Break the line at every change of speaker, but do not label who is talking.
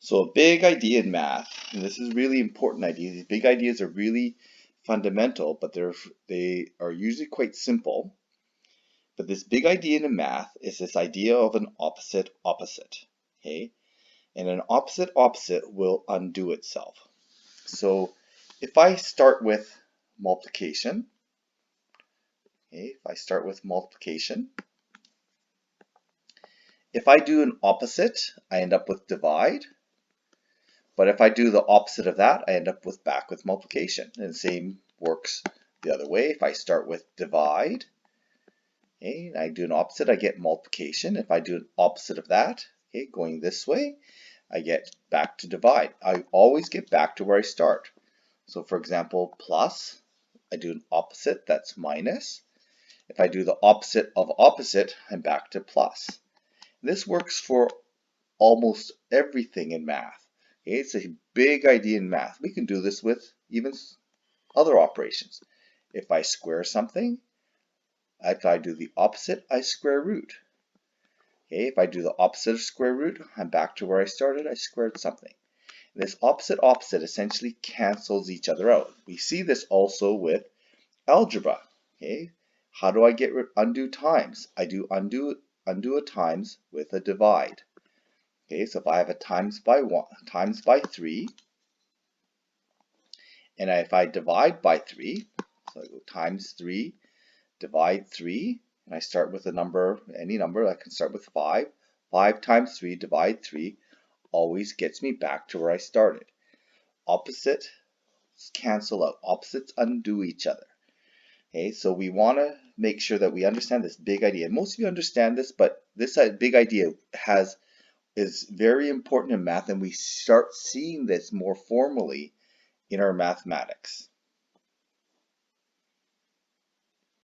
So a big idea in math, and this is really important idea. These big ideas are really fundamental, but they are usually quite simple. But this big idea in math is this idea of an opposite opposite. Okay? And an opposite opposite will undo itself. So if I start with multiplication, okay, if I start with multiplication, if I do an opposite, I end up with divide. But if I do the opposite of that, I end up with back with multiplication. And the same works the other way. If I start with divide, okay, and I do an opposite, I get multiplication. If I do an opposite of that, okay, going this way, I get back to divide. I always get back to where I start. So for example, plus, I do an opposite, that's minus. If I do the opposite of opposite, I'm back to plus. This works for almost everything in math. Okay, it's a big idea in math. We can do this with even other operations. If I square something, if I do the opposite, I square root. Okay, if I do the opposite of square root, I'm back to where I started, I squared something. This opposite opposite essentially cancels each other out. We see this also with algebra. Okay, how do I get undo times? I do undo a times with a divide. Okay, so if I have a times by 3, and if I divide by 3, so I go times 3, divide 3, and I start with a number, any number, I can start with 5. 5 times 3, divide 3, always gets me back to where I started. Opposites cancel out, opposites undo each other. Okay, so we want to make sure that we understand this big idea. Most of you understand this, but this big idea is very important in math, and we start seeing this more formally in our mathematics.